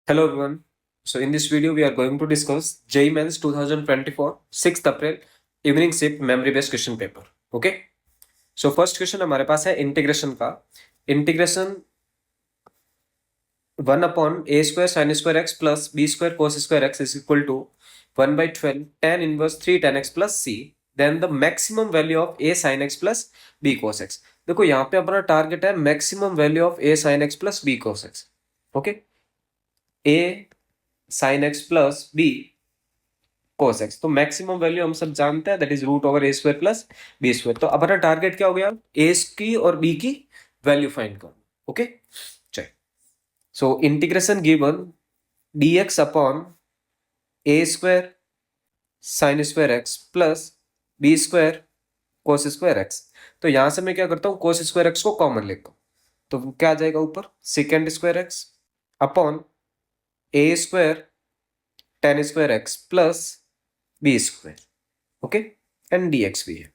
Hello everyone. So in this video we are going to discuss JEE Mains 2024 6th April evening shift memory based question paper. Okay? So first question हमारे पास है integration का. Integration 1 upon a square sin square x plus b square cos square x is equal to 1 by 12 tan inverse 3 tan x plus c. Then the maximum value of a sin x plus b cos x. देखो यहाँ पे अपना target है maximum value of a sin x plus b cos x. Okay, a sin x plus b cos x. तो maximum value हम सब जानते हैं, that is root over a square plus b square. तो अपना टारगेट क्या हो गया? a की और b की वैल्यू फाइंड करो. ओके, चलिए. So integration given dx upon a square sine square x plus b square cos square x. तो यहां से मैं क्या करता हूं, cos स्क्वायर x को कॉमन लेता हूं. तो क्या आ जाएगा ऊपर? Second square x upon a square tan square x plus b square. Okay, and dx भी है.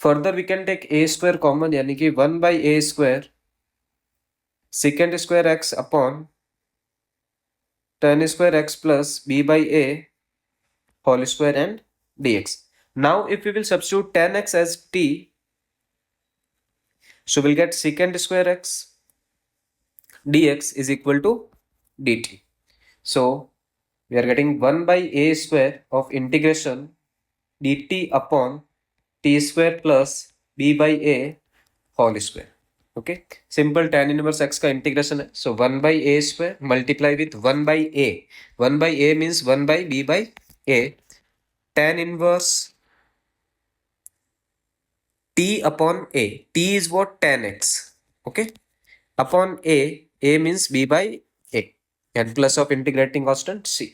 Further we can take a square common, यानी कि 1 by a square second square x upon tan square x plus b by a whole square and dx. Now if we will substitute tan x as t, so we'll get secant square x dx is equal to dt. So we are getting 1 by a square of integration dt upon t square plus b by a whole square. Okay, simple tan inverse x का integration है. सो 1 by a square multiply with 1 by a. 1 by a means 1 by b by a. tan inverse t upon a. t is what? tan x. Okay, upon a means b by a and plus of integrating constant c.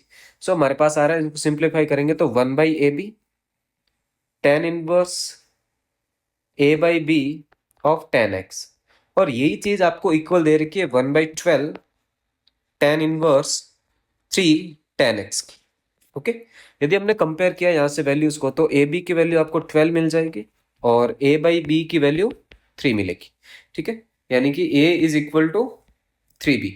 सो हमारे पास आ रहा है, इनको simplify करेंगे तो 1 by ab tan inverse a by b of tan x. और यही चीज आपको इक्वल दे रखी है 1 by 12 tan inverse 3 tan x की. ओके, यदि हमने कंपेयर किया यहाँ से वैल्यूज को, तो ए बी की वैल्यू आपको 12 मिल जाएगी और a बाई बी की वैल्यू 3 मिलेगी. ठीक है, यानी कि a is equal to 3b.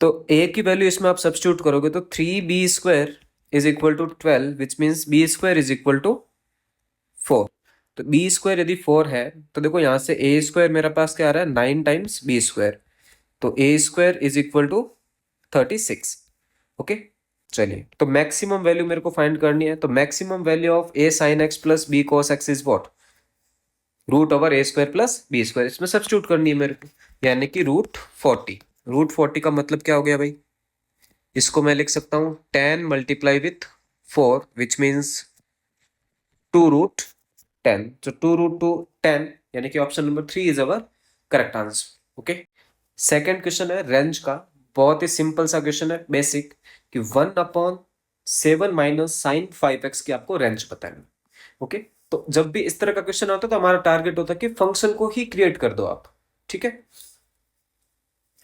तो a की वैल्यू इसमें आप सब्स्टिट्यूट करोगे तो 3b square is equal to 12, which means b square is equal to 4. तो बी स्क्वायर यदि 4 है तो देखो यहाँ से ए स्क्वायर मेरे पास क्या आ रहा है? 9 टाइम्स बी स्क्वायर. तो A square is equal to 36. Okay, चलिए. तो मैक्सिमम वैल्यू मेरे को फाइंड करनी है. तो maximum value of A sine X plus B cos X is what? Root over A square plus B square. इसमें substitute करनी है मेरे को, यानी कि रूट 40. रूट 40 का मतलब क्या हो गया भाई? इसको मैं लिख सकता हूँ 10 multiply with 4, which means 2 root 10. So 2 root 2 10, यानी कि option number 3 is our correct answer. Okay, second question है रेंज का. बहुत ही सिंपल सा क्वेश्चन है, बेसिक, कि 1 अपॉन 7 माइनस साइन 5x की आपको रेंज बतानी. ओके, तो जब भी इस तरह का क्वेश्चन आता है तो हमारा टारगेट होता है कि फंक्शन को ही क्रिएट कर दो आप. ठीक है,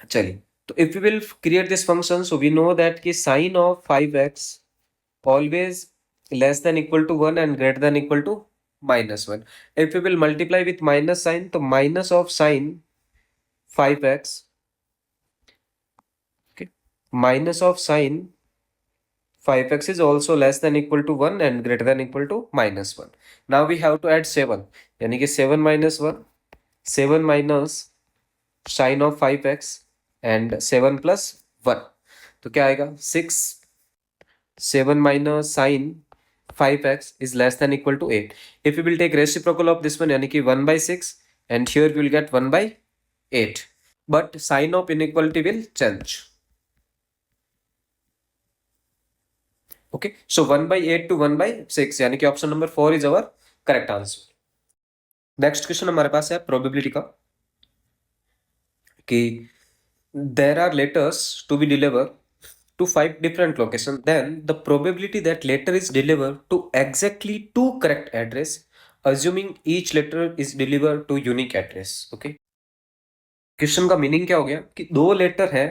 चलिए. तो if we will create this function, so we know that कि sine of 5x always less than equal to 1 and greater than equal to -1. If we will multiply with minus sign, तो minus of sin 5x, okay, minus of sin 5x is also less than equal to 1 and greater than equal to -1. Now we have to add 7, यानी कि 7 minus 1, 7 minus sin of 5x and 7 plus 1. तो क्या आएगा? 6. 7 minus sin 5x is less than equal to 8. If we will take reciprocal of this one, यानी कि 1 by 6, and here we will get 1 by 8. But sign of inequality will change. Okay, so 1 by 8 to 1 by 6, यानी कि option number 4 is our correct answer. Next question हमारे पास है probability का, कि there are letters to be delivered to 5 different locations, then the probability that letter is delivered to exactly 2 correct address, assuming each letter is delivered to unique address. Okay, question का meaning क्या हो गया कि 2 letter है,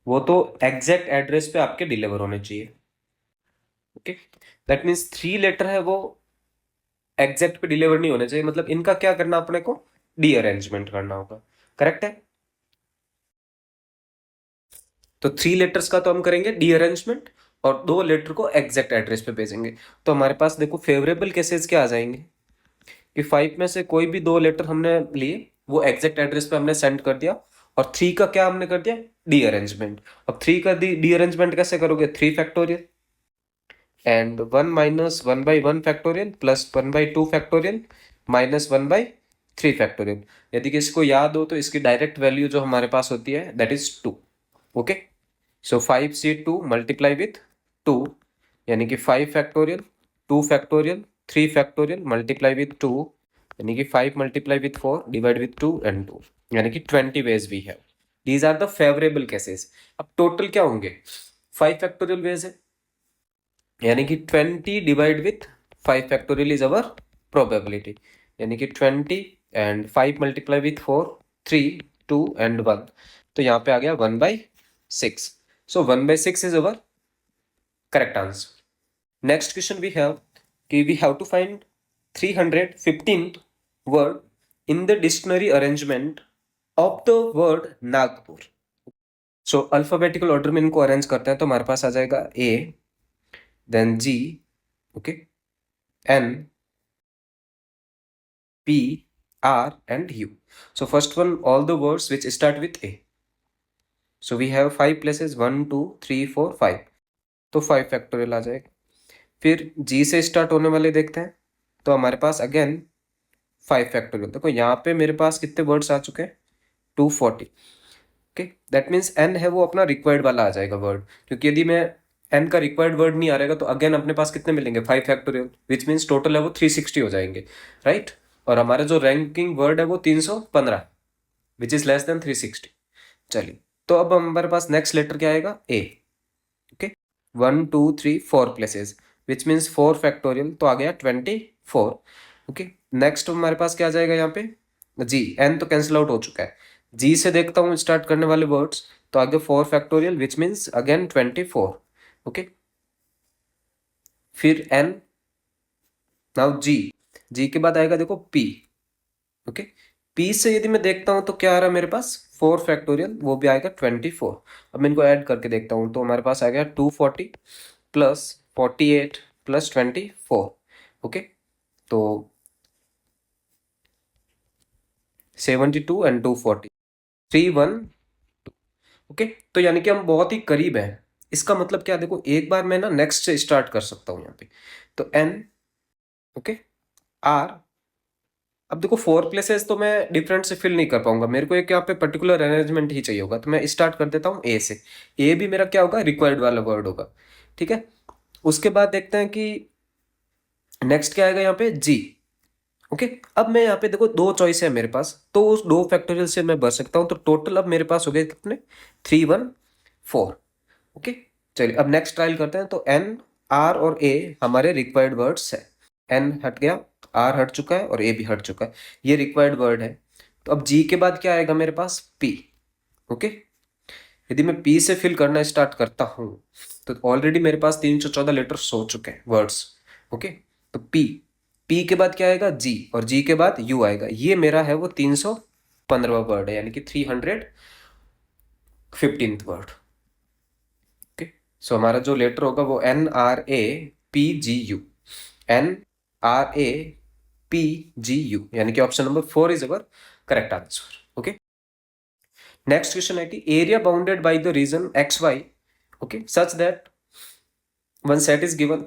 वो तो exact address पे आपके डिलीवर होने चाहिए. ओके, दैट मीन्स 3 लेटर है वो एग्जैक्ट पे डिलीवर नहीं होने चाहिए. मतलब इनका क्या करना अपने को? डी अरेंजमेंट करना होगा. करेक्ट है? तो 3 लेटर्स का तो हम करेंगे रीअरेंजमेंट और 2 लेटर को एग्जैक्ट एड्रेस पे भेजेंगे। तो हमारे पास देखो फेवरेबल केसेस क्या आ जाएंगे कि 5 में से कोई भी 2 लेटर हमने लिए, वो एग्जैक्ट एड्रेस पे हमने सेंड कर दिया, और 3 का क्या हमने कर दिया, रीअरेंजमेंट। अब 3 का रीअरेंजमेंट कैसे करोगे, 3 factorial and 1 minus 1 by 1 factorial plus 1 by 2 factorial minus 1 by 3 factorial. यदि किसी को याद हो तो इसकी डायरेक्ट वैल्यू जो हमारे पास होती है that is 2। Okay, so 5c2 multiply with 2 यानी कि 5 factorial, 2 factorial, 3 factorial multiply with 2 यानी कि 5 multiply with 4 divide with 2 and 2 यानी कि 20 ways we have. These are the favourable cases. अब टोटल क्या होंगे, 5 फैक्टोरियल वेज है यानी कि 20 divide with 5 factorial is our probability, यानी कि 20 एंड 5 मल्टीप्लाई विथ 4 3 2 एंड 1, तो यहाँ पे आ गया 1/6। So 1/6 is our correct answer. Next question we have कि we have to find 315th word in the dictionary arrangement of the word Nagpur. So alphabetical order में इनको अरेंज करते हैं तो हमारे पास आ जाएगा ए, then G, okay, N, P, R and U. So first one, all the words which start with A. So we have 5 places, 1 2 3 4 5, तो 5 factorial आ जाएगा। फिर G से स्टार्ट होने वाले देखते हैं, तो हमारे पास अगेन 5 फैक्टोरियल। देखो यहाँ पे मेरे पास कितने वर्ड्स आ चुके हैं, 240। ओके, दैट मीन्स N है वो अपना रिक्वायर्ड वाला आ जाएगा वर्ड, क्योंकि यदि मैं n का रिक्वायर्ड वर्ड नहीं आ रहेगा तो अगेन अपने पास कितने मिलेंगे, 5 फैक्टोरियल, विच मीन्स टोटल है वो 360 हो जाएंगे, राइट। और हमारे जो रैंकिंग वर्ड है वो 315, विच इज लेस देन 360। चलिए, तो अब हमारे पास नेक्स्ट लेटर क्या आएगा, A. Okay, 1 2 3 4 places, which means 4 factorial, तो आ गया 24। ओके, नेक्स्ट हमारे पास क्या आ जाएगा यहाँ पे, जी। एन तो कैंसिल आउट हो चुका है। जी से देखता हूँ स्टार्ट करने वाले वर्ड्स, तो आगे 4 factorial which means again 24। Okay, फिर एन, नाउ जी। जी के बाद आएगा देखो पी। ओके, पी से यदि मैं देखता हूं तो क्या आ रहा है मेरे पास, 4 फैक्टोरियल, वो भी आएगा 24। अब मैं इनको ऐड करके देखता हूं तो हमारे पास आ गया 240 प्लस 48 प्लस 24। ओके, तो 72 एंड 240 312। ओके, तो यानी कि हम बहुत ही करीब हैं। इसका मतलब क्या, देखो एक बार मैं ना नेक्स्ट से स्टार्ट कर सकता हूं यहाँ पे, तो एन, ओके, आर। अब देखो 4 प्लेसेस तो मैं डिफरेंट से फिल नहीं कर पाऊंगा, मेरे को एक यहाँ पे पर्टिकुलर अरेंजमेंट ही चाहिए होगा, तो मैं स्टार्ट कर देता हूँ ए से। ए भी मेरा क्या होगा, रिक्वायर्ड वाला वर्ड होगा, ठीक है। उसके बाद देखते हैं कि नेक्स्ट क्या आएगा यहाँ पे, जी। ओके, अब मैं यहाँ पे देखो 2 चॉइस है मेरे पास, तो उस 2 फैक्टोरियल से मैं भर सकता हूँ, तो टोटल अब मेरे पास हो गए कितने, 314। ओके, चलिए अब नेक्स्ट ट्रायल करते हैं। तो एन, आर और ए हमारे रिक्वायर्ड वर्ड्स है। एन हट गया, आर हट चुका है और ए भी हट चुका है, ये रिक्वायर्ड वर्ड है। तो अब जी के बाद क्या आएगा मेरे पास, पी। ओके, यदि मैं पी से फिल करना स्टार्ट करता हूं तो ऑलरेडी मेरे पास 314 लेटर्स हो चुके हैं, वर्ड्स। ओके, तो पी, पी के बाद क्या आएगा, जी, और जी के बाद यू आएगा। ये मेरा है वो 315वां वर्ड है, यानी कि 315th वर्ड। ओके, सो हमारा जो लेटर होगा वो NRAPGU, NRAPGU, यानी कि option number 4 is our correct answer. Okay, next question है कि area bounded by the region XY, okay, such that one set is given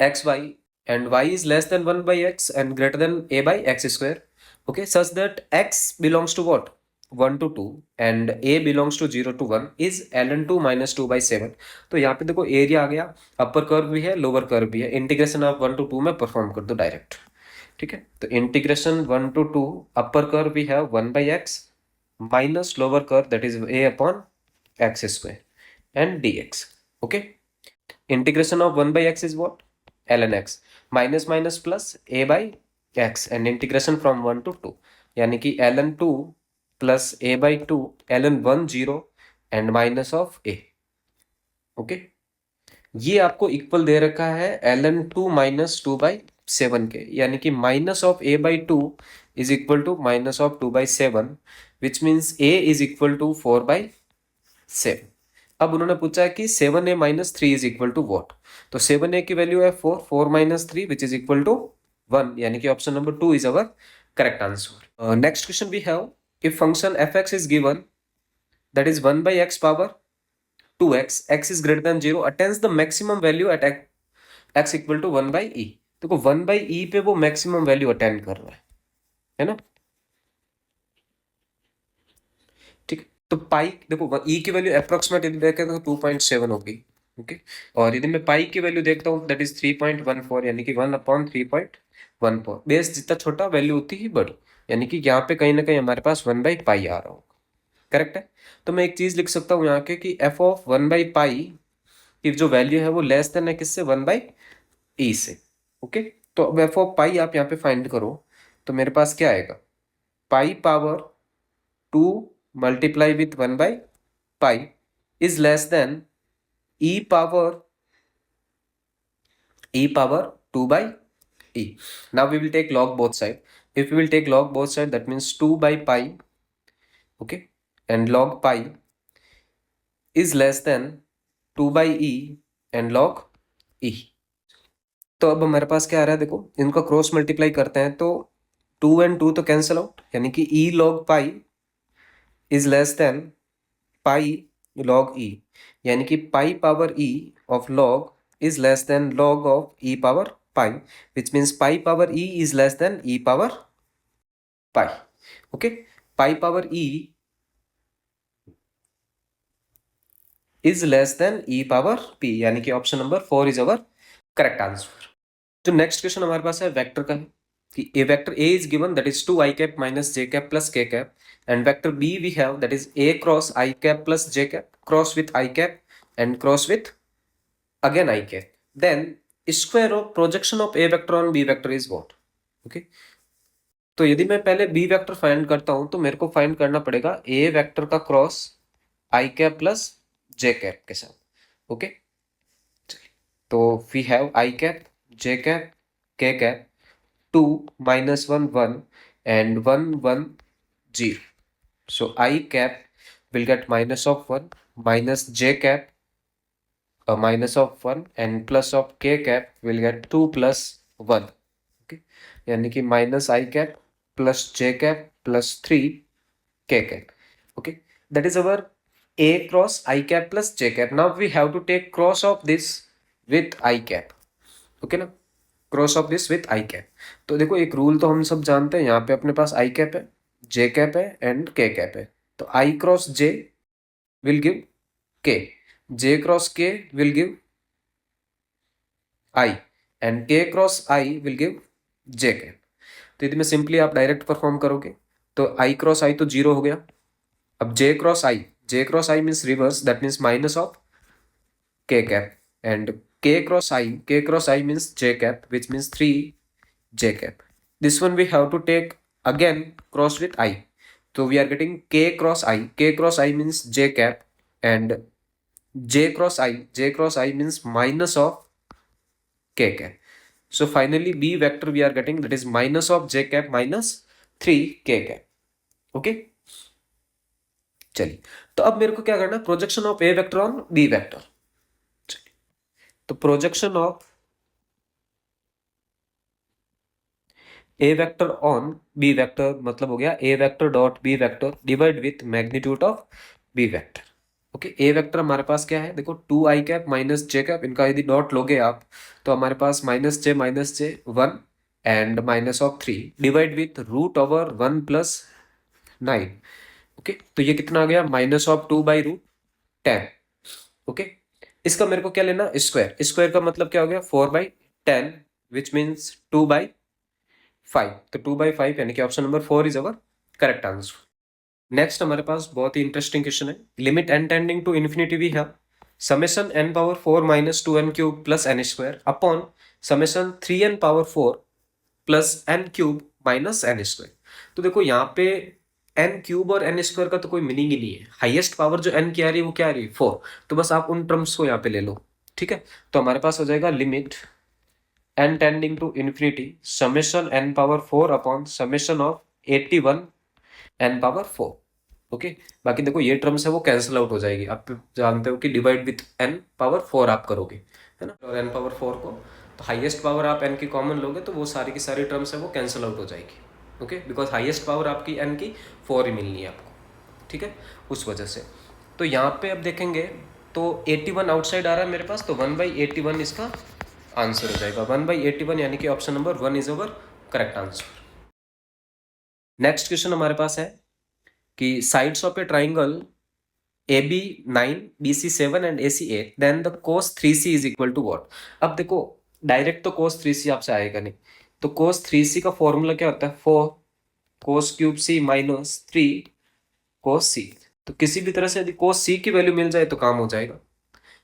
XY and Y is less than 1 by X and greater than A by X square, okay, such that X belongs to what, 1 to 2 and A belongs to 0 to 1 is ln2 minus 2 by 7। तो यहाँ पे देखो area आ गया, upper curve भी है lower curve भी है, integration आप 1 to 2 में परफॉर्म कर दो डायरेक्ट, ठीक है। तो इंटीग्रेशन 1 to 2, अपर कर्व भी है 1 by x minus lower curve that is A upon x square and dx। Okay, integration of 1 by x is what, ln x, minus minus plus a by x and integration from 1 to 2, यानी कि ln 2 plus a by 2 ln 1 0 and minus of a। Okay, ये आपको equal दे रखा है ln 2 minus 2 by 7 के, यानी कि minus of a by 2 is equal to minus of 2 by 7, which means a is equal to 4 by 7। अब उन्होंने पूछा है कि 7a minus 3 is equal to what. तो 7a की वैल्यू है 4, 4 minus 3 which is equal to 1, यानी कि option number 2 is our correct answer. Next question we have, if function fx is given that is 1 by x power 2x, x is greater than 0, attains the maximum value at x equal to 1 by e। देखो 1 by e पे वो maximum value attend कर रहा है ना। ठीक, तो पाई देखो ई की वैल्यू अप्रोक्सीमेट यदि देखें तो 2.7 होगी। ओके, और यदि मैं पाई की वैल्यू देखता हूँ दैट इज 3.14, यानी कि 1/3.14। बेस जितना छोटा वैल्यू उतनी ही बड़ी, यानी कि यहाँ पे कहीं ना कहीं हमारे पास 1 बाई पाई आ रहा होगा। करेक्ट है। तो मैं एक चीज लिख सकता हूँ यहाँ के कि एफ ऑफ 1 बाई पाई की जो वैल्यू है वो लेस देन है किससे, 1 बाई ई से। ओके, तो अब एफ ऑफ पाई आप यहाँ पे फाइंड करो तो मेरे पास क्या आएगा, pi power 2 multiply with 1 by pi is less than e power 2 by e। Now we will take log both side. If we will take log both side, that means 2 by pi, okay, and log pi is less than 2 by e and log e। तो अब हमारे पास क्या आ रहा है, देखो इनका cross multiply करते हैं तो 2 and 2 तो कैंसिल आउट, यानी कि e log pi is less than pi log e, यानी कि पाई power e of log is less than log of e power pi, which means pi power e is less than e power pi। okay, pi power e is less than e power p, यानी कि option number 4 is our correct answer. जो next question हमारे पास है vector का है कि A vector A is given that is 2 i cap minus j cap plus k cap, and vector B we have that is a cross i cap plus j cap cross with i cap and cross with again i cap, then square of projection of a vector on b vector is what। okay, तो यदि मैं पहले b vector find करता हूं तो मेरे को find करना पड़ेगा a वेक्टर का cross i cap plus j cap के साथ। ओके, तो we have i cap j cap k cap 2 minus 1 1 and 1 1 0, so I cap will get minus of 1 minus j cap a minus of 1 and plus of k cap will get 2 plus 1। okay, यानी कि minus I cap plus j cap plus 3 k cap। okay, that is our a cross I cap plus j cap। now we have to take cross of this with I cap। okay ना, cross of this with I cap. तो देखो एक rule तो हम सब जानते हैं, यहाँ पे अपने पास आई कैप है, जे कैप है एंड के कैप है। तो आई क्रॉस जे विल गिव के, जे क्रॉस के विल गिव आई एंड के cross I will give J cap. तो यदि मैं सिंपली आप डायरेक्ट परफॉर्म करोगे तो आई क्रॉस आई तो 0 हो गया। अब J cross I means reverse, that means minus of k cap, and k cross I means j cap, which means 3 j cap. This one we have to take again cross with I, so we are getting k cross I means j cap, and j cross I means minus of k cap. So finally b vector we are getting, that is minus of j cap minus 3 k cap। okay, चलिए तो अब मेरे को क्या करना है, projection of A vector on B vector. तो projection of A vector on B vector मतलब हो गया A vector dot B vector divide with magnitude of B vector. Okay, A vector हमारे पास क्या है, देखो 2 I cap minus J cap, इनका यदि डॉट लोगे आप तो हमारे पास minus J 1 and minus of 3 divide with root over 1 plus 9। Okay, तो ये कितना आ गया, minus of 2 by root 10। Okay, इसका मेरे को क्या लेना, स्क्वायर। स्क्वायर का मतलब क्या हो गया, 4/10 विच मीन्स 2/5। तो 2/5 यानी कि option number 4 is our correct answer. Next हमारे पास बहुत ही इंटरेस्टिंग क्वेश्चन है, limit n tending to infinity we have summation n power 4 minus 2n cube plus n square upon summation 3n power 4 plus n cube minus n square. तो देखो यहाँ पे n cube और n स्क्वायर का तो कोई meaning ही नहीं है, हाईएस्ट पावर जो n की आ रही है वो क्या आ रही है, 4। तो बस आप उन टर्म्स को यहाँ पे ले लो। ठीक है, तो हमारे पास हो जाएगा limit n tending to infinity summation n power 4 upon summation of 81 n power 4। Okay. बाकी देखो ये टर्म्स है वो कैंसिल आउट हो जाएगी, आप जानते हो कि डिवाइड विथ n पावर 4 आप करोगे, है ना, और n पावर 4 को तो हाईएस्ट पावर आप n की कॉमन लोगे तो वो सारी की सारी टर्म्स है वो कैंसिल आउट हो जाएगी। ओके, बिकॉज हाईएस्ट पावर आपकी n की 4 ही मिलनी है आपको, ठीक है, उस वजह से। तो यहाँ पे अब देखेंगे तो 81 आउटसाइड आ रहा है मेरे पास, तो 1/81 इसका आंसर हो जाएगा। 1/81 यानी कि option number 1 is our correct answer. Next question हमारे पास है कि sides of a triangle AB 9, BC 7 and AC 8, then the cos 3C is equal to what. अब देखो डायरेक्ट तो cos 3C आपसे आएगा नहीं, तो cos 3C का फॉर्मूला क्या होता है, 4 cos cube C minus 3 cos C। तो किसी भी तरह से यदि cos C की वैल्यू मिल जाए तो काम हो जाएगा,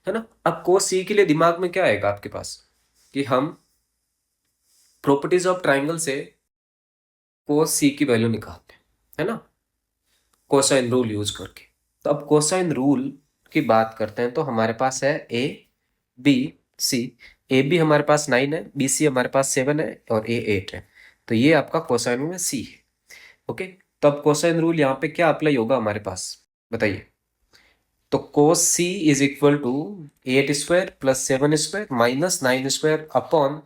है ना। अब cos C के लिए दिमाग में क्या आएगा आपके पास कि हम प्रॉपर्टीज ऑफ ट्राइंगल से cos C की वैल्यू निकालते हैं, है ना, कोसाइन रूल यूज करके। तो अब कोसाइन रूल की बात करते हैं तो हमारे पास है ए बी सी। ए बी हमारे पास 9 है, बी सी हमारे पास 7 है और ए 8 है, तो ये आपका कोसाइन में सी है। ओके, तो अब कोसाइन रूल यहाँ पे क्या अप्लाई होगा हमारे पास, बताइए। तो cos C is equal to 8² plus 7² minus 9² upon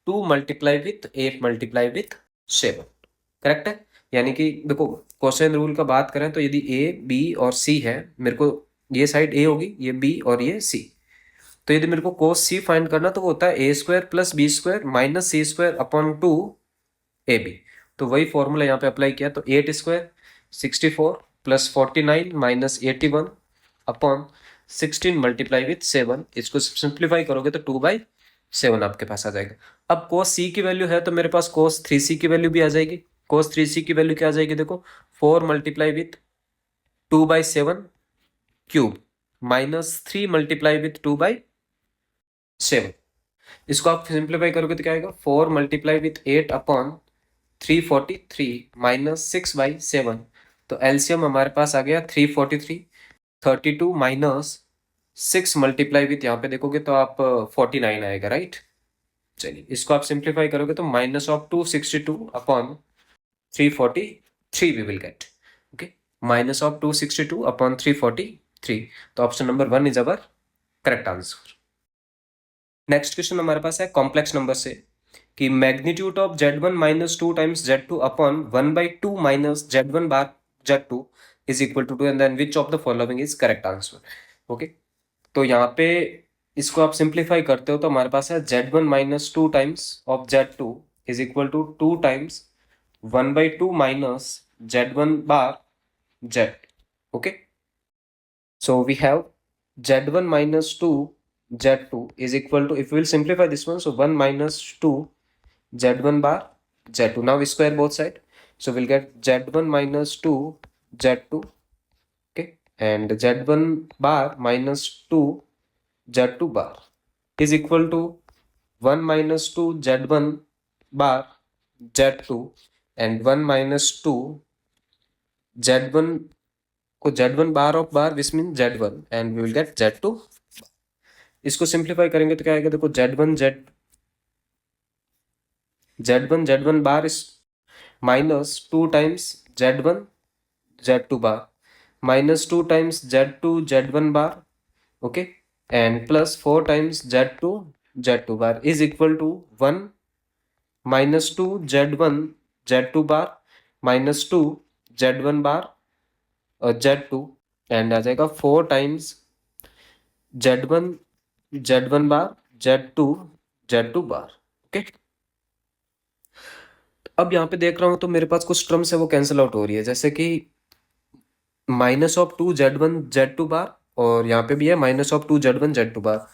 2 multiply with 8 multiply with 7, correct है। यानी कि देखो कोसाइन रूल का बात करें तो यदि ए बी और सी है, मेरे को ये साइड ए होगी, ये बी और ये सी, तो यदि मेरे को कोस सी फाइंड करना तो वो होता है A² plus B² minus C² upon 2 AB। तो वही फॉर्मूला यहाँ पे अप्लाई किया, तो 8² 64 plus 49 minus 81 upon 16 multiply with 7, इसको सिंप्लीफाई करोगे तो 2/7 आपके पास आ जाएगा। अब cos C की वैल्यू है तो मेरे पास cos 3C की वैल्यू भी आ जाएगी। cos 3C की वैल्यू क्या आ जाएगी, देखो 4 multiply with 2/7 cube minus 3 multiply with 2/7। इसको आप सिंप्लीफाई करोगे तो क्या आएगा, 4 मल्टीप्लाई विथ 8 अपॉन 343 माइनस 6/7। तो एलसीएम हमारे पास आ गया 343, 32 माइनस 6 मल्टीप्लाई विथ यहाँ पे देखोगे तो आप 49 आएगा, राइट। चलिए इसको आप सिंप्लीफाई करोगे तो minus of 262 upon 343 we will get. Okay, minus of 262 upon 343, तो option number 1 is our correct answer. Next question हमारे पास है कॉम्प्लेक्स नंबर से कि magnitude of Z1 minus 2 times Z2 upon 1/2 minus Z1 bar Z2 is equal to 2 and then which of the following is correct answer. Okay, तो यहाँ पे इसको आप सिंप्लीफाई करते हो तो हमारे पास है Z1 minus 2 times of Z2 is equal to 2 times 1/2 minus Z1 bar Z। Okay, so we have Z1 minus 2 Z2 is equal to, if we will simplify this one, so 1 minus 2 Z1 bar Z2. Now we square both side, so we'll get Z1 minus 2 Z2, okay, and Z1 bar minus 2 Z2 bar is equal to 1 minus 2 Z1 bar Z2 and 1 minus 2 Z1 को Z1 bar of bar which mean Z1 and we will get Z2। इसको simplify करेंगे तो क्या आएगा, देखो Z1 bar इस minus 2 times Z1 Z2 bar minus 2 times Z2 Z1 bar, okay, and plus 4 times Z2 Z2 bar is equal to 1 minus 2 Z1 Z2 bar minus 2 Z1 bar Z2 and आ जाएगा 4 times Z1 bar Z2 बार। Okay, अब यहाँ पे देख रहा हूं तो मेरे पास कुछ टर्म्स है वो कैंसिल आउट हो रही है, जैसे कि माइनस ऑफ 2 Z1 Z2 बार और यहाँ पे भी है minus of 2 Z1 Z2 bar,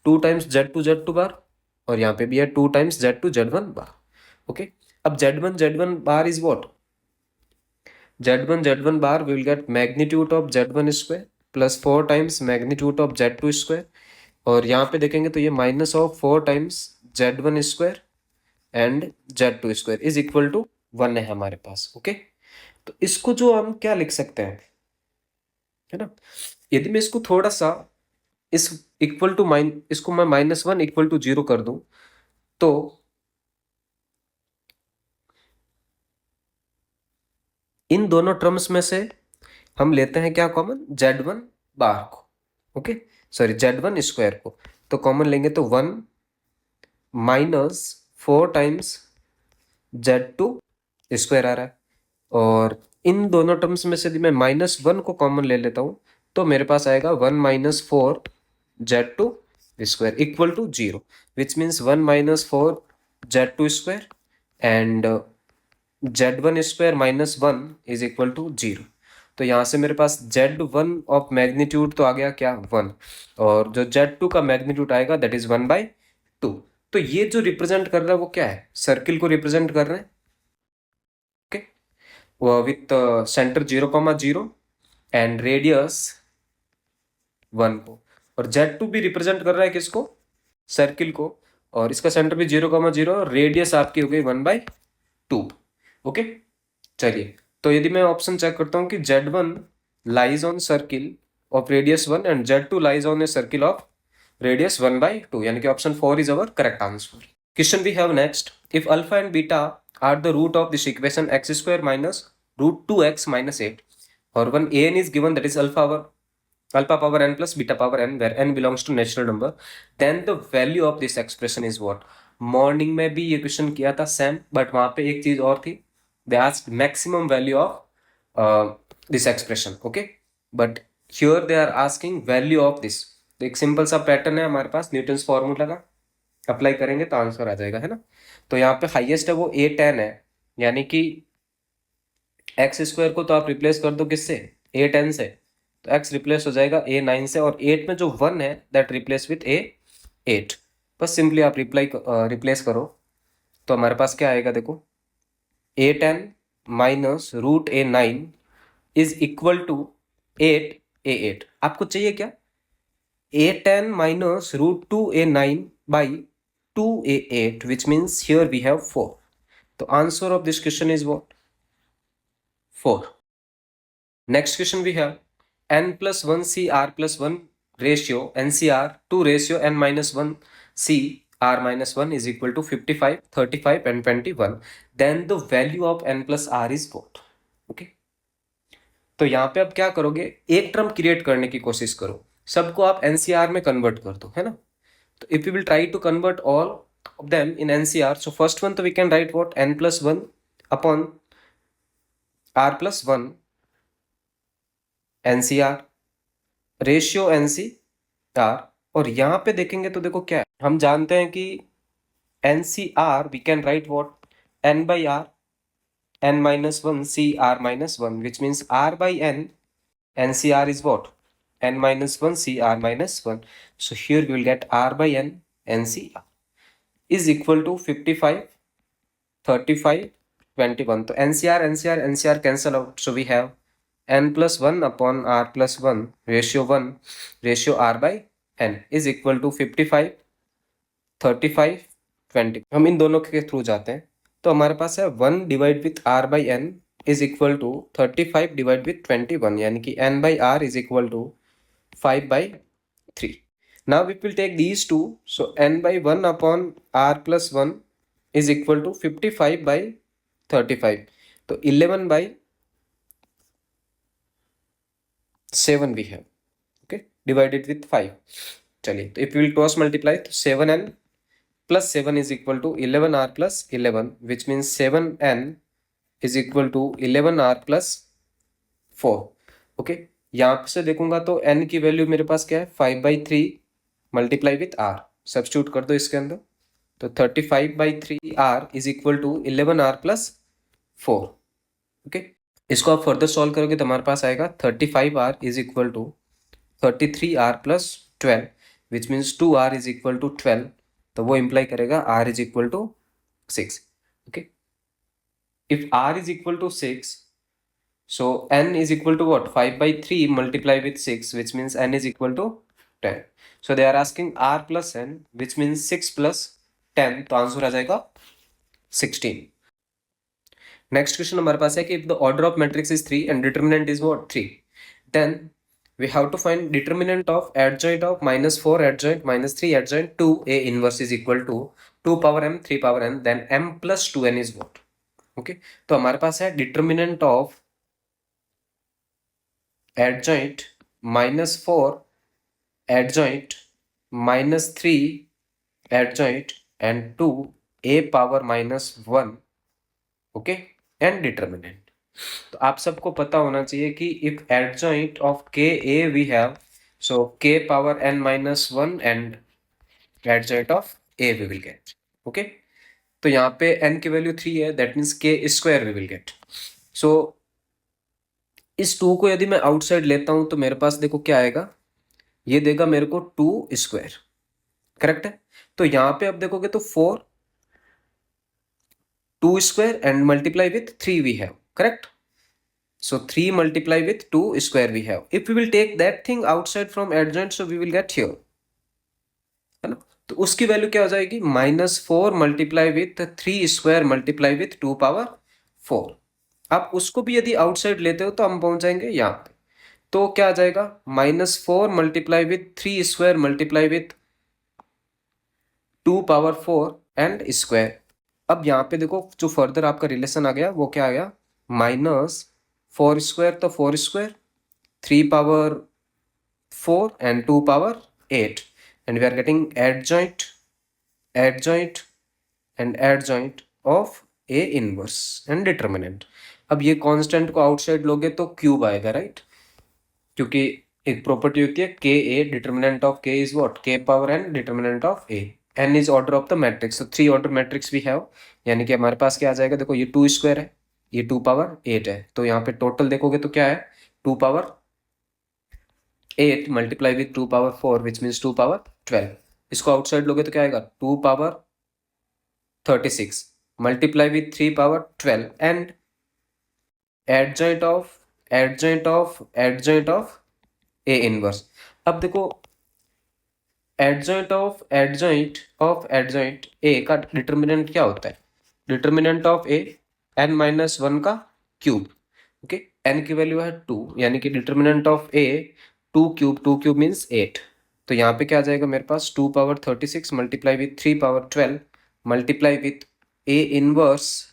2 times Z2 बार और यहाँ पे भी है 2 टाइम्स Z1 बार। ओके, अब Z1 bar is what, Z1 bar we will get magnitude of Z1 square plus 4 times magnitude of Z2 square, और यहाँ पे देखेंगे तो ये minus of 4 times Z1 square and Z2 square is equal to 1 है हमारे पास। Okay, तो इसको जो हम क्या लिख सकते हैं, है ना, यदि मैं इसको थोड़ा सा इस इक्वल टू इसको मैं -1 इक्वल टू 0 कर दूं तो इन दोनों टर्म्स में से हम लेते हैं क्या कॉमन, Z1 बार को, ओके सॉरी Z1 स्क्वायर को, तो कॉमन लेंगे तो 1 माइनस 4 टाइम्स Z2 स्क्वायर आ रहा है, और इन दोनों टर्म्स में से यदि मैं -1 को कॉमन ले लेता हूं तो मेरे पास आएगा 1 minus 4 Z2 square equal to 0, which means 1 minus 4 Z2 square and Z1 square minus 1 is equal to 0। तो यहाँ से मेरे पास Z1 ऑफ मैग्नीट्यूड तो आ गया क्या 1, और जो Z2 का मैग्नीट्यूड आएगा दैट इज 1/2। तो ये जो रिप्रेजेंट कर रहा है वो क्या है, सर्किल को रिप्रेजेंट कर रहे हैं, विथ सेंटर 0,0 एंड रेडियस 1 को, और Z2 भी रिप्रेजेंट कर रहा है किसको, सर्किल को, और इसका सेंटर भी 0,0, रेडियस आपकी हो गई 1/2। ओके चलिए, तो यदि मैं ऑप्शन चेक करता हूं कि Z1 lies on circle of radius 1 and Z2 lies on a circle of radius 1/2, यानी कि option 4 is our correct answer. Question we have next. If alpha and beta are the root of this equation x square minus root 2x minus 8, or one an is given that is alpha power n plus beta power n, where n belongs to natural number, then the value of this expression is what? Morning में भी ये question किया था same, but वहां पे एक चीज और थी, they asked maximum value of this expression, okay, but here they are asking value of this. तो एक सिंपल सा पैटर्न है हमारे पास न्यूटन्स फॉर्मूला का, अप्लाई करेंगे तो आंसर आ जाएगा, है ना। तो यहाँ पे हाईएस्ट है वो A10 है, यानी कि एक्स स्क्वायर को तो आप रिप्लेस कर दो किससे, A10 से, तो x रिप्लेस हो जाएगा A9 से, और 8 में जो 1 है दैट रिप्लेस विथ A8। बस सिंपली आप रिप्लेस करो तो हमारे पास क्या आएगा, देखो A10 minus root A9 is equal to 8 आपको चाहिए क्या, A10 minus root 2A9 by 2A8, which means here we have 4. The answer of this question is what? 4. Next question we have n plus 1 CR plus 1 ratio NCR 2 ratio n minus 1 CR minus 1 is equal to 55, 35 and 21. Then the value of n plus R is what? Okay. तो यहाँ पे अब क्या करोगे, एक term create करने की कोशिश करो, सबको आप एनसीआर में कन्वर्ट कर दो, है ना। तो if you will try to convert all of them in NCR, so first one तो we can write what, n+1 upon r+1 NCR ratio NCR, और यहां पे देखेंगे तो देखो क्या है, हम जानते हैं कि NCR we can write what, n/r n-1 CR-1, which means r/n NCR is what, n-1 CR-1. So here we will get r/n NCR is equal to 55, 35, 21. तो NCR cancel out. So we have n+1 upon r+1 ratio 1 ratio r/n is equal to 55, 35, 20. हम इन दोनों के through जाते हैं, तो हमारे पास है 1 divide with r/n is equal to 35 divide with 21, यानी कि n/r is equal to 5/3. Now we will take these two, so n/1 upon r+1 is equal to 55/35, तो 11/7 we have, okay, divided with 5. चलिए, तो if we will cross multiply, तो 7n plus 7 is equal to 11r plus 11, which means 7n is equal to 11r plus 4. Okay, यहाँ से देखूंगा तो n की value मेरे पास क्या है, 5/3 मल्टीप्लाई विथ r, सब्स्टिट्यूट कर दो इसके अंदर, तो 35/3r is equal to 11r plus 4. Okay, इसको आप फर्दर सॉल्व करोगे तो हमारे पास आएगा 35r is equal to 33r plus 12, which means 2r is equal to 12, तो वो इंप्लाई करेगा r is equal to 6. Okay, if r is equal to 6, so n is equal to what, 5/3 multiply with 6, which means n is equal to 10. So they are asking r plus n, which means 6 plus 10, तो answer आ जाएगा 16. Next question हमारे पास है कि if the order of matrix is 3 and determinant is what, 3, then we have to find determinant of adjoint of -4 adjoint -3 adjoint to A inverse is equal to 2 power m 3 power n, then m plus 2n is what. Okay, तो हमारे पास है determinant of adjoint -4 adjoint -3 adjoint and 2 a power -1 okay and determinant. तो आप सबको पता होना चाहिए कि if adjoint of K A we have so k power n-1 and adjoint of a we will get okay. तो यहाँ पे n की वैल्यू 3 है, that means k square we will get. So इस 2 को यदि मैं आउटसाइड लेता हूं तो मेरे पास देखो क्या आएगा, ये देगा मेरे को 2 स्क्वायर, करेक्ट है। तो यहाँ पे अब देखोगे तो 4 2 square and multiply with 3 we have, correct. So 3 multiply with 2 square we have. If we will take that thing outside from adjoint, so we will get here, है ना। तो उसकी वैल्यू क्या हो जाएगी, -4 multiply with 3 square multiply with 2 power 4। आप उसको भी यदि आउटसाइड लेते हो तो हम पहुंच जाएंगे यहाँ पे। तो क्या आ जाएगा, -4 multiply with 3 square multiply with 2 power 4 and square. अब यहाँ पे देखो जो फर्दर आपका रिलेशन आ गया वो क्या आ गया, -4 स्क्वायर तो 4 square 3 power 4 and 2 power 8 and we are getting adjoint and adjoint of A inverse and determinant। अब ये कांस्टेंट को आउटसाइड लोगे तो क्यूब आएगा, राइट, क्योंकि एक प्रॉपर्टी होती है K A, determinant of K is what, K power N, determinant of A, N is order of the matrix. तो 3 ऑर्डर मैट्रिक्स वी हैव, यानी कि हमारे पास क्या आ जाएगा, देखो ये 2 स्क्वायर है, ये 2 पावर 8 है, तो यहाँ पे टोटल देखोगे तो क्या है, 2 power 8 multiply with 2 power 4 which means 2 power 12। इसको आउटसाइड लोगे तो क्या आएगा, 2 power 36 multiply with 3 power 12 and adjoint of A inverse. अब देखो एडजॉइंट ए का डिटर्मिनेंट क्या होता है, डिटर्मिनेंट ऑफ ए n-1 का क्यूब, ओके। n की वैल्यू है 2, यानी कि determinant of A 2 cube means 8। तो यहाँ पे क्या आ जाएगा मेरे पास, 2 power 36 multiply with 3 power 12 multiply with A inverse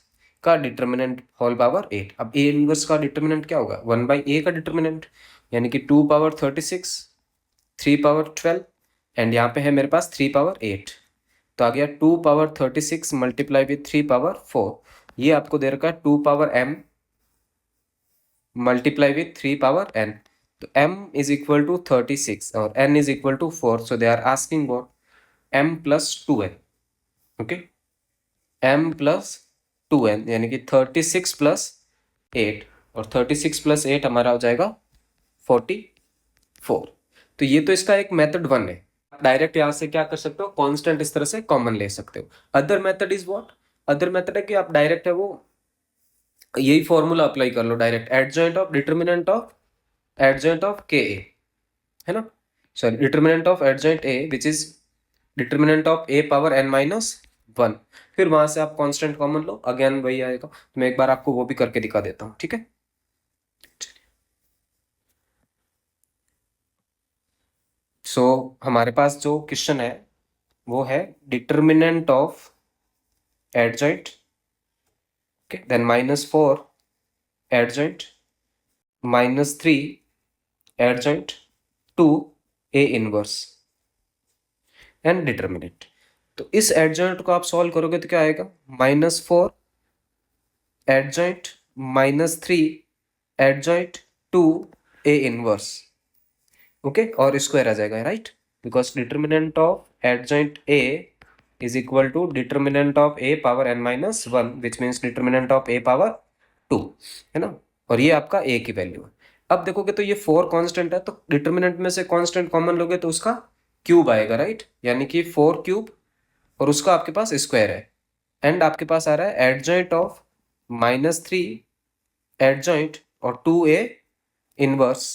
का डिटर्मिनेंट होल पावर 8। अब ए इनवर्स का डिटर्मिनेंट क्या होगा, 1/a का डिटर्मिनेंट, यानी कि 2 पावर 36 3 पावर 12 एंड यहाँ पे है मेरे पास 3 पावर 8। तो आ गया 2 पावर 36 मल्टीप्लाई विथ 3 पावर 4, ये आपको दे रखा है 2 power m multiply with 3 power n। तो m इज इक्वल टू 36 और n is equal to 4, so they are asking what, m plus 2n, okay, m plus 2n यानी कि 36 प्लस 8 और 36 plus 8 हमारा हो जाएगा 44। तो ये तो इसका एक मेथड 1 है, डायरेक्ट यहाँ से क्या कर सकते हो, कांस्टेंट इस तरह से कॉमन ले सकते हो। Other method is what, other method है कि आप डायरेक्ट है वो यही फॉर्मूला अप्लाई कर लो direct, adjoint of determinant of adjoint of K A, है ना, sorry determinant of adjoint A which is determinant of A power n-1, फिर वहां से आप कांस्टेंट कॉमन लो, अगेन वही आएगा। तो मैं एक बार आपको वो भी करके दिखा देता हूँ, ठीक है। सो हमारे पास जो क्वेश्चन है वो है determinant of adjoint, okay, then -4 adjoint -3 adjoint 2 a inverse and determinant। तो इस एडजॉइंट को आप सॉल्व करोगे तो क्या आएगा, -4 adjoint -3 adjoint 2 a inverse, okay, और स्क्वायर आ जाएगा, right, because determinant of adjoint a is equal to determinant of a power n-1 which means determinant of a power 2, है ना, और ये आपका a की वैल्यू है। अब देखोगे तो ये 4 कांस्टेंट है, तो डिटर्मिनेंट में से कांस्टेंट कॉमन लोगे तो उसका क्यूब आएगा, राइट, यानी कि 4 क्यूब और उसका आपके पास स्क्वायर है एंड आपके पास आ रहा है एडजॉइंट ऑफ -3 एडजॉइंट और 2a इनवर्स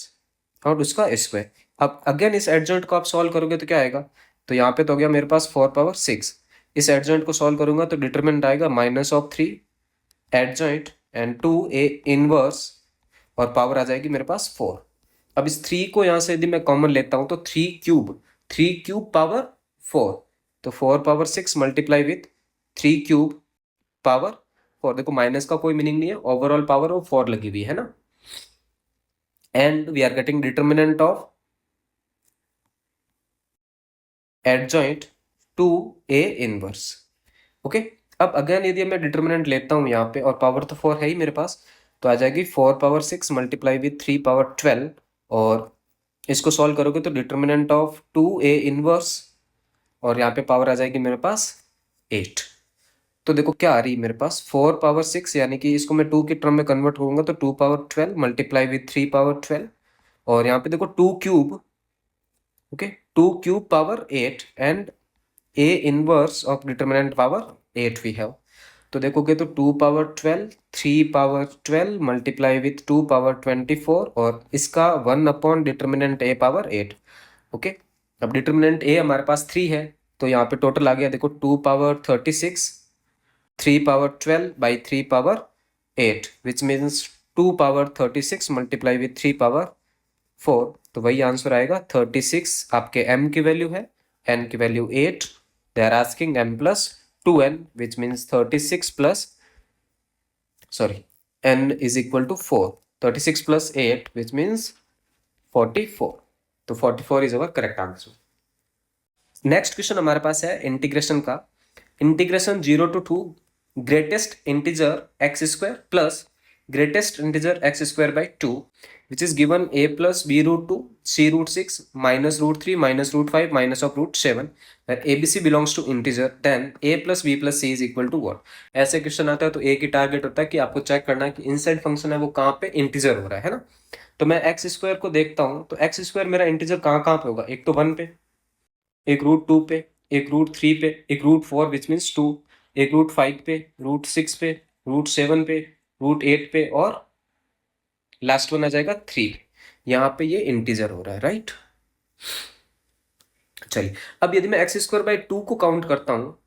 और उसका स्क्वायर। अब अगेन इस एडजॉइंट को आप सॉल्व करोगे तो क्या आएगा, तो यहाँ पे तो हो गया मेरे पास 4 पावर 6, इस एडजॉइंट को सॉल्व करूंगा तो डिटरमिनेंट आएगा -3 एडजॉइंट एंड 2a इनवर्स और पावर आ जाएगी मेरे पास 4। अब इस 3 को यहाँ से यदि मैं कॉमन लेता हूँ तो 3 क्यूब पावर 4, तो 4 power 6 multiply with 3 cube power 4, देखो माइनस का कोई मीनिंग नहीं है, ओवरऑल पावर वो 4 लगी हुई है ना। and we are getting determinant of adjoint to A inverse. Okay, अब अगेन यदि मैं डिटर्मिनेंट लेता हूँ यहाँ पे और पावर तो 4 है ही मेरे पास, तो आ जाएगी 4 पावर 6 मल्टीप्लाई विथ 3 पावर 12 और इसको सॉल्व करोगे तो डिटर्मिनेंट ऑफ 2A इनवर्स और यहाँ पे पावर आ जाएगी मेरे पास 8। तो देखो क्या आ रही है मेरे पास 4 पावर 6 यानी कि इसको मैं 2 की टर्म में कन्वर्ट करूंगा तो 2 पावर 12 मल्टीप्लाई विथ 3 पावर 12 और यहाँ पे देखो 2 cube, okay 2 cube power 8 and A inverse of determinant power 8 we have. तो देखोगे तो 2 power 12 3 power 12 multiply with 2 power 24 और इसका 1 upon determinant A power 8। Okay, अब डिटर्मिनेंट A हमारे पास 3 है तो यहाँ पे टोटल आ गया देखो 2 power 36 3 power 12 by 3 power 8 which means 2 power 36 multiply with 3 power 4। तो वही आंसर आएगा 36 आपके m की वैल्यू है, n की value 8, they are asking m plus 2n which means 36 plus sorry n is equal to 4, 36 plus 8 which means 44। तो 44 is our correct answer. Next question हमारे पास है इंटीग्रेशन का, integration 0 to 2 greatest integer x square plus greatest integer x square by 2 which is given a plus B root 2 c root 6 minus root 3 minus root 5 minus of root 7 A B C belongs to integer then a plus B plus C is equal to what. ऐसे question आता है तो एक ही target होता है कि आपको check करना है कि इनसाइड फंक्शन है वो कहाँ पे इंटीजर हो रहा है ना। तो मैं एक्स स्क्वायर को देखता हूँ तो एक्स स्क्वायर मेरा इंटीजर कहाँ कहाँ पे होगा, एक तो 1 पे, एक रूट 2 पे, एक रूट 3 पे, एक रूट 4 विच मीन्स 2, एक रूट 5 पे, रूट 6 पे, रूट 7 पे, रूट 8 पे और लास्ट वन आ जाएगा 3 पे। यहाँ पे ये इंटीजर हो रहा है राइट। चलिए अब यदि मैं एक्स स्क्वायर बाई 2 को काउंट करता हूँ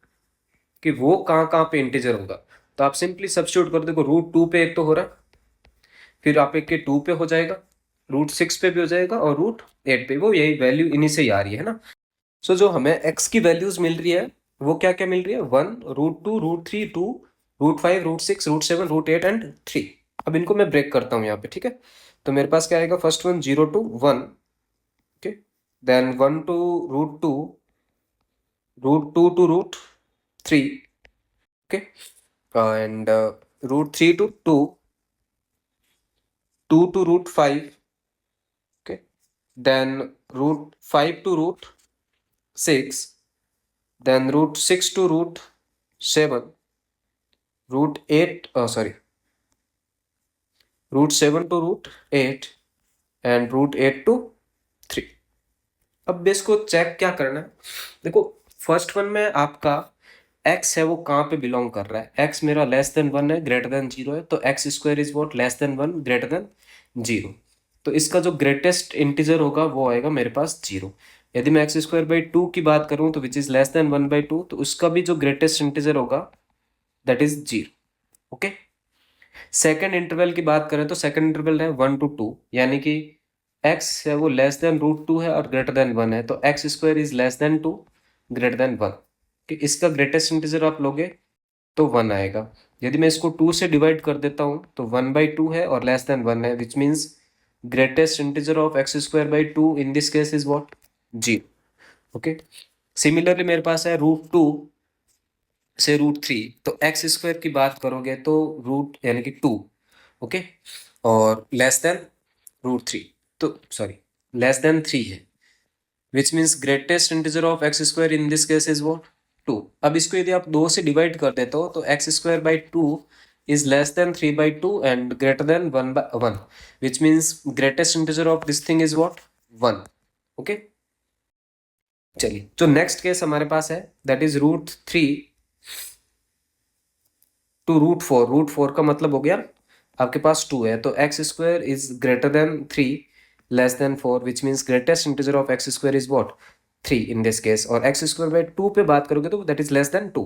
कि वो कहाँ कहाँ पे इंटीजर होगा तो आप सिंपली सब्स्टिट्यूट कर देखो, रूट 2 पे एक तो हो रहा है, फिर आप एक के 2 पे हो जाएगा, रूट 6 पे भी हो जाएगा और रूट 8 पे, वो यही वैल्यू इन्हीं से ही आ रही है ना। सो जो हमें x की वैल्यूज मिल रही है वो क्या क्या मिल रही है, 1 root 2 root 3 2 root 5 root 6 root 7 root 8 and 3। अब इनको मैं ब्रेक करता हूँ यहाँ पे, ठीक है। तो मेरे पास क्या आएगा, first one 0 to 1, okay, then 1 to root 2, root 2 to root 3, okay, and root 3 to 2, 2 to root 5, okay, then root 5 to root 6, then root 6 to root 7, root 8 sorry root 7 to root 8 and root 8 to 3। अब base को check क्या करना है, देखो first one में आपका x है वो कहाँ पे बिलोंग कर रहा है, x मेरा लेस देन 1 है ग्रेटर देन 0 है तो x square is what less than 1 greater than 0। तो इसका जो ग्रेटेस्ट इंटीजर होगा वो आएगा मेरे पास 0। यदि मैं एक्स स्क्वायर बाई 2 की बात करूं तो which is less then 1 by 2 तो उसका भी जो ग्रेटेस्ट इंटीजर होगा that is 0। Okay, second interval की बात करें तो सेकेंड इंटरवल है 1 to 2 यानी कि x है वो लेस देन रूट 2 है और ग्रेटर देन 1 है तो x square is less then 2 greater than 1 कि इसका ग्रेटेस्ट इंटीजर आप लोगे तो 1 आएगा। यदि मैं इसको 2 से डिवाइड कर देता हूँ तो 1 बाई 2 है और लेस देन 1 है which means greatest integer of x square by 2 in this case is what 0। Okay, similarly मेरे पास है रूट 2 से रूट 3 तो एक्स स्क्वायर की बात करोगे तो रूट यानी कि 2, ओके, और लेस देन रूट 3 तो सॉरी लेस देन 3 है which means greatest integer of x square in this case is what 2। अब इसको यदि आप 2 से डिवाइड कर देते हो तो x square by 2 is less than 3 by 2 and greater than 1 by 1 which means greatest integer of this thing is what 1। Okay, चलिए जो नेक्स्ट केस हमारे पास है that is root 3 to root 4। Root 4 का मतलब हो गया आपके पास 2 है तो x square is greater than 3 less than 4 which means greatest integer of x square is what 3 in this case. और एक्स स्क्वायर बाई 2 पे बात करोगे तो दैट इज लेस देन 2।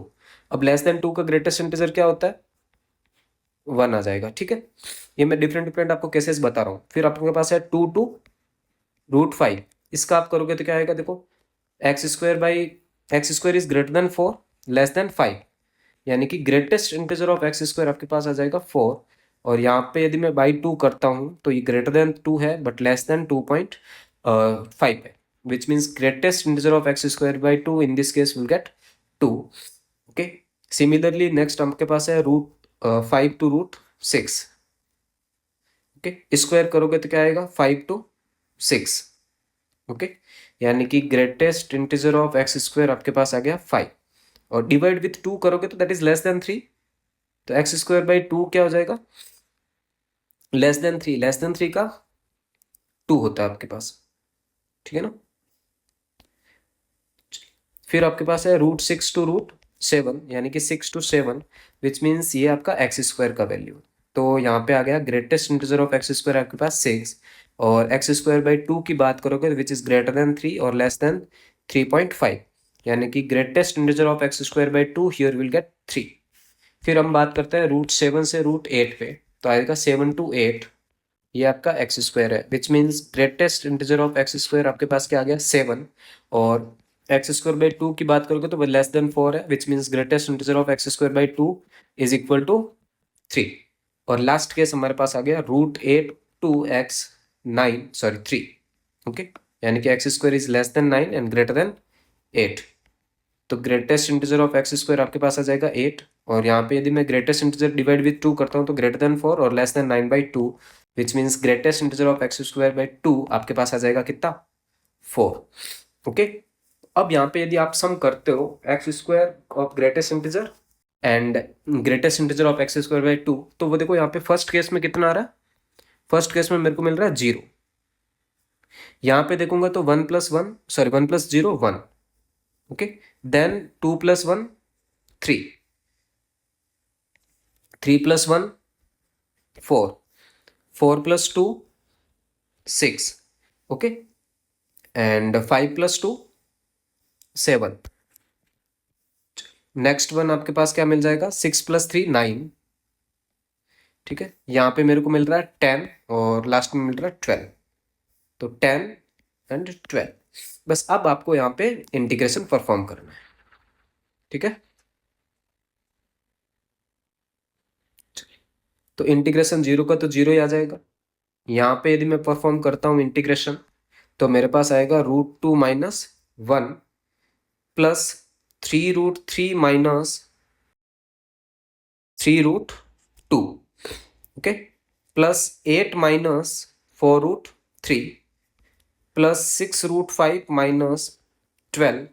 अब लेस देन 2 का ग्रेटेस्ट इंटीजर क्या होता है, 1 आ जाएगा, ठीक है। ये मैं डिफरेंट डिफरेंट आपको केसेस बता रहा हूँ। फिर आपके पास है 2 टू रूट 5, इसका आप करोगे तो क्या आएगा, देखो x square by x square is greater than 4 less than 5 यानी कि greatest integer of x square आपके पास आ जाएगा 4 और यहाँ पे यदि मैं बाई 2 करता हूँ तो ये ग्रेटर देन 2 है बट लेस देन 2.5 है, which means greatest integer of x square by 2 in this case will get 2. Okay, similarly next आपके पास है root 5 to root 6. Okay, square करोगे तो क्या आएगा 5 टू 6. ओके, यानी कि greatest integer of x square आपके पास आ गया 5, और डिवाइड विथ 2 करोगे तो दैट इज लेस देन 3. तो एक्स स्क्वायर बाई 2 क्या हो जाएगा, लेस देन 3. लेस देन 3 का 2 होता है आपके पास, ठीक है ना. फिर आपके पास है रूट 6 टू रूट 7, यानी कि 6 टू 7, विच मीन्स ये आपका एक्स स्क्वायर का वैल्यू. तो यहाँ पे आ गया greatest integer of x square आपके पास 6, और एक्स स्क्वायर बाई 2 की बात करोगे विच इज ग्रेटर देन 3 और लेस देन 3.5, यानी कि greatest integer of x square by 2 here will get 3. फिर हम बात करते हैं रूट 7 से रूट 8 पे, तो आएगा 7 टू 8, ये आपका एक्स स्क्वायर है, which means greatest integer of x square आपके पास क्या आ गया 7, और एक्स स्क्वायर बाई 2 की बात करोगे तो लेस देन 4 है, which means greatest integer of x square by 2 is equal to 3. और लास्ट केस हमारे पास आ गया root 8 to x 9 sorry 3. Okay, यानी कि x square is less than 9 and greater than 8. तो greatest integer of x square आपके पास आ जाएगा 8, और यहाँ पे यदि मैं ग्रेटेस्ट इंटीजर डिवाइड विथ 2 करता हूँ तो ग्रेटर देन 4 और less than 9 by 2, which means greatest integer of x square by 2 आपके पास आ जाएगा कितना 4. ओके, अब यहाँ पे यदि आप सम करते हो x square of greatest integer and greatest integer of x square by 2, तो वो देखो यहाँ पे फर्स्ट केस में कितना आ रहा है, फर्स्ट केस में मेरे को मिल रहा है 0. यहाँ पे देखूंगा तो 1 plus 1 sorry 1 plus 0 1. Okay, then 2 plus 1 3, 3 plus 1 4, 4 plus 2 6. Okay, and 5 plus 2 7. Next one आपके पास क्या मिल जाएगा 6 प्लस 3 9. ठीक है, यहाँ पे मेरे को मिल रहा है 10 और लास्ट में मिल रहा है 12. तो 10 एंड 12. बस अब आपको यहाँ पे इंटीग्रेशन परफॉर्म करना है. ठीक है, तो इंटीग्रेशन 0 का तो 0 ही आ जाएगा. यहाँ पे यदि मैं परफॉर्म करता हूँ इंटीग्रेशन तो मेरे पास आएगा root 2 minus 1 plus 3 root 3 minus 3 root 2. Okay, plus 8 minus 4 root 3 plus 6 root 5 minus 12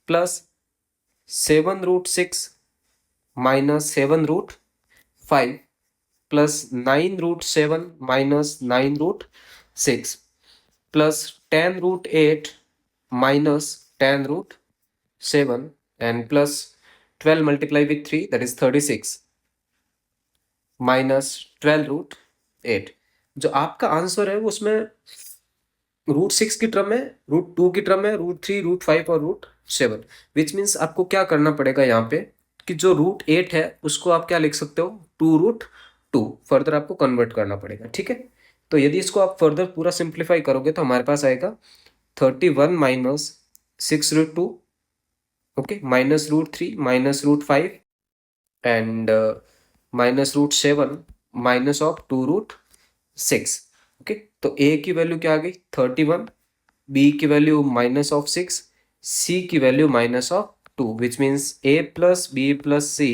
plus 7 root 6 minus 7 root 5 plus 9 root 7 minus 9 root 6 plus 10 root 8 minus 10 root 7 and plus 12 multiply with 3 that is 36 minus 12 root 8. जो आपका answer है उसमें root 6 की term है, root 2 की term है, root 3 root 5 और root 7, which means आपको क्या करना पड़ेगा यहाँ पे कि जो रूट 8 है उसको आप क्या लिख सकते हो 2 रूट 2, फर्दर आपको कन्वर्ट करना पड़ेगा. ठीक है, तो यदि इसको आप फर्दर पूरा सिंप्लीफाई करोगे तो हमारे पास आएगा 31 minus 6 root 2. Okay, minus root 3 minus root 5 minus माइनस रूट 7 माइनस ऑफ 2 रूट 6. ओके, तो ए की वैल्यू क्या आ गई 31, बी की वैल्यू माइनस ऑफ 6, सी की value minus of 2, which means A plus B plus C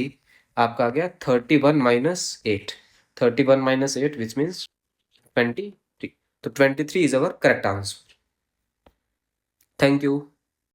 आपका आ गया 31 माइनस 8. 31 minus 8 which means 23. तो 23 is our correct answer. Thank you.